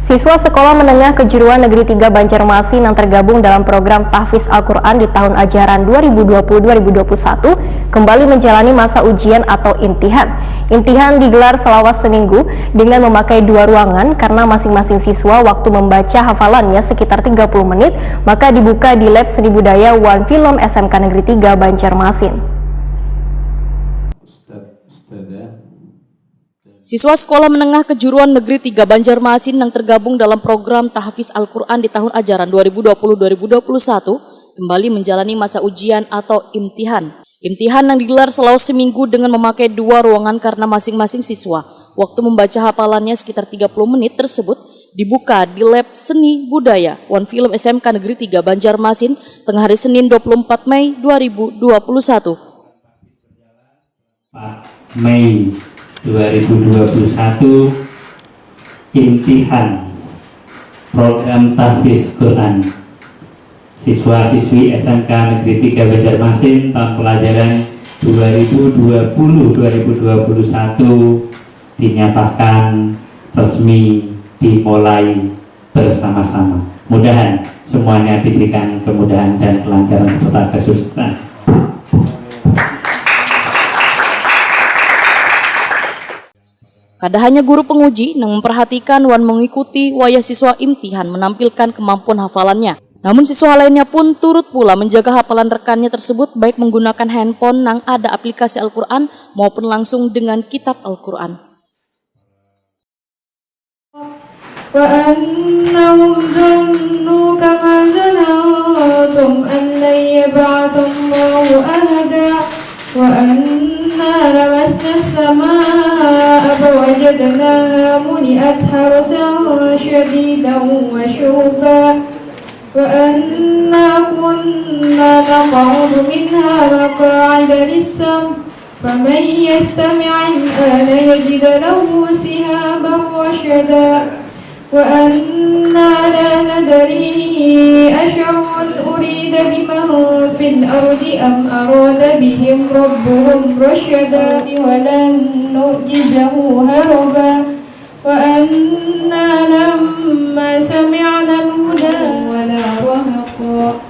Siswa Sekolah Menengah Kejuruan Negeri 3 Banjarmasin yang tergabung dalam program Tahfiz Al-Quran di tahun ajaran 2020-2021 kembali menjalani masa ujian atau imtihan. Imtihan digelar selama seminggu dengan memakai dua ruangan karena masing-masing siswa waktu membaca hafalannya sekitar 30 menit, maka dibuka di Lab Seni Budaya One Film SMK Negeri 3 Banjarmasin. Siswa Sekolah Menengah Kejuruan Negeri 3 Banjarmasin yang tergabung dalam program Tahfiz Al-Quran di tahun ajaran 2020-2021 kembali menjalani masa ujian atau imtihan. Imtihan yang digelar selama seminggu dengan memakai dua ruangan karena masing-masing siswa waktu membaca hafalannya sekitar 30 menit tersebut dibuka di Lab Seni Budaya One Film SMK Negeri 3 Banjarmasin tengah hari Senin 24 Mei 2021. Mei 2021 imtihan program Tahfiz Quran siswa-siswi SMK Negeri 3 Banjarmasin tahun pelajaran 2020-2021 dinyatakan resmi dimulai bersama-sama. Mudahan semuanya diberikan kemudahan dan kelancaran serta kesuksesan. Kada hanya guru penguji yang memperhatikan wan mengikuti wayah siswa imtihan menampilkan kemampuan hafalannya. Namun siswa lainnya pun turut pula menjaga hafalan rekannya tersebut baik menggunakan handphone yang ada aplikasi Al-Quran maupun langsung dengan kitab Al-Quran. Wa annahum zannu kama zanantum an lan yab'athallahu ahada wa anna lamasna as-samaa'a fawajadnaha muni'at harasan shadidan wa shuhuba wa anna kunna naq'udu minha maq'ida lis-sam faman yastami' al-ana yajid lahu shihaban rashada wa anna la nadri asharrun urida biman fil ardi am arada bihim rabbuhum rashada wa lan nu'jizahu haraba wa anna lamma sami'na al-huda wa la rahaqa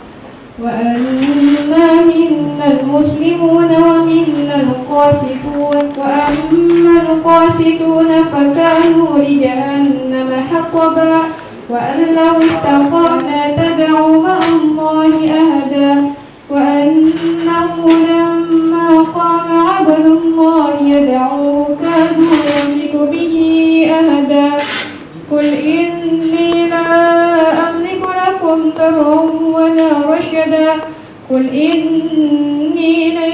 wa anna minna al-muslimuna wa minna al-qasitun wa amma al-qasituna fakanu li jahannama haqaba wa an law istaqamna tad'u ma'allahi ahada wa annahu lamma qama 'abdullahi yad'u kadu yamliku bihi ahada qul inni la amliku lakum darran wa la rashada qul inni la.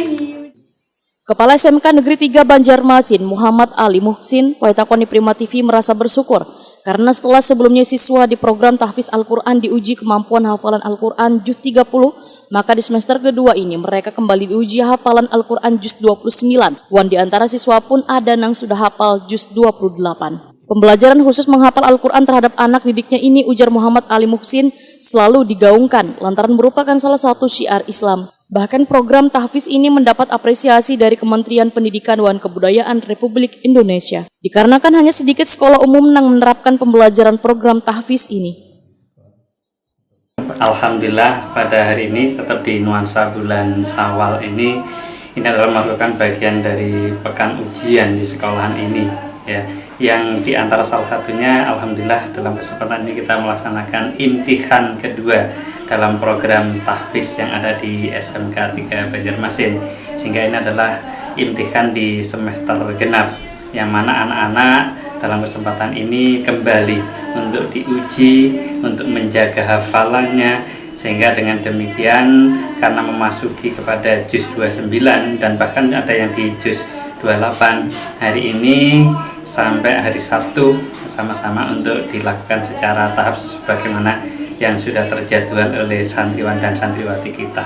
Kepala SMK Negeri 3 Banjarmasin Muhammad Ali Muhsin Waitakoni Prima TV merasa bersyukur karena setelah sebelumnya siswa di program Tahfiz Al-Quran diuji kemampuan hafalan Al-Quran juz 30, maka di semester kedua ini mereka kembali diuji hafalan Al-Quran juz 29. Wan di antara siswa pun ada yang sudah hafal juz 28. Pembelajaran khusus menghafal Al-Quran terhadap anak didiknya ini, ujar Muhammad Ali Muhsin, selalu digaungkan lantaran merupakan salah satu syiar Islam. Bahkan program tahfiz ini mendapat apresiasi dari Kementerian Pendidikan dan Kebudayaan Republik Indonesia. Dikarenakan hanya sedikit sekolah umum yang menerapkan pembelajaran program tahfiz ini. Alhamdulillah pada hari ini tetap di nuansa bulan Syawal ini adalah merupakan bagian dari pekan ujian di sekolahan ini ya. Yang diantara salah satunya alhamdulillah dalam kesempatan ini kita melaksanakan imtihan kedua dalam program tahfiz yang ada di SMK 3 Banjarmasin, sehingga ini adalah imtihan di semester genap yang mana anak-anak dalam kesempatan ini kembali untuk diuji untuk menjaga hafalannya, sehingga dengan demikian karena memasuki kepada juz 29 dan bahkan ada yang di juz 28 hari ini sampai hari Sabtu sama-sama untuk dilakukan secara tahap sebagaimana yang sudah terjadwal oleh santriwan dan santriwati kita.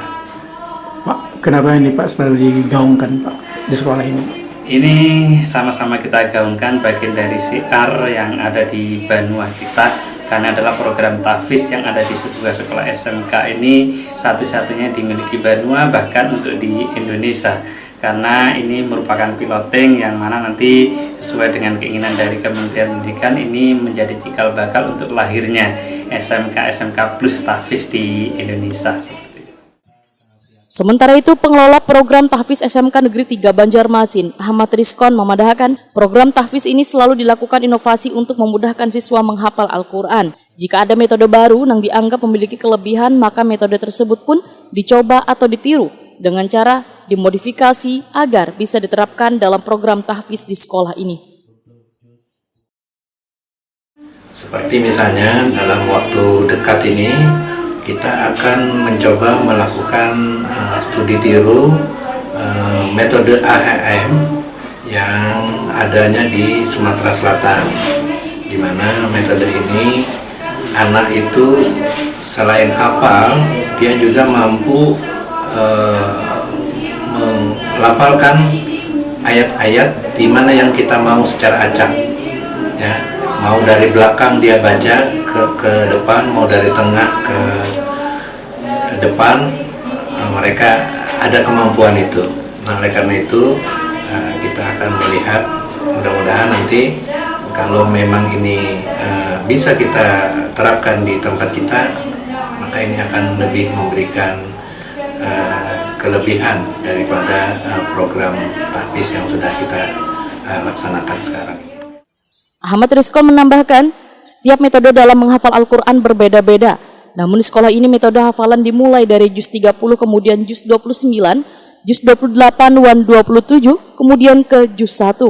Pak, kenapa ini Pak selalu digaungkan Pak di sekolah ini? Ini sama-sama kita gaungkan bagian dari syiar yang ada di Banua kita, karena adalah program tahfiz yang ada di sebuah sekolah SMK ini satu-satunya dimiliki Banua bahkan untuk di Indonesia. karena ini merupakan piloting yang mana nanti sesuai dengan keinginan dari Kementerian Pendidikan ini menjadi cikal bakal untuk lahirnya SMK Plus Tahfiz di Indonesia. Sementara itu, pengelola program tahfiz SMK Negeri 3 Banjarmasin, Ahmad Rizkon, memandahkan program tahfiz ini selalu dilakukan inovasi untuk memudahkan siswa menghafal Al-Quran. Jika ada metode baru yang dianggap memiliki kelebihan, maka metode tersebut pun dicoba atau ditiru dengan cara dimodifikasi agar bisa diterapkan dalam program tahfiz di sekolah ini. Seperti misalnya dalam waktu dekat ini kita akan mencoba melakukan studi tiru metode AHM yang adanya di Sumatera Selatan, di mana metode ini anak itu selain hafal, dia juga mampu melafalkan ayat-ayat di mana yang kita mau secara acak, ya. Mau dari belakang dia baca ke depan, mau dari tengah ke depan, mereka ada kemampuan itu. Nah, oleh karena itu kita akan melihat, mudah-mudahan nanti kalau memang ini bisa kita terapkan di tempat kita, maka ini akan lebih memberikan kelebihan daripada program tahfiz yang sudah kita laksanakan sekarang. Ahmad Rizkon menambahkan, setiap metode dalam menghafal Al-Quran berbeda-beda. Namun di sekolah ini metode hafalan dimulai dari juz 30, kemudian juz 29, juz 28, wan 27, kemudian ke juz 1.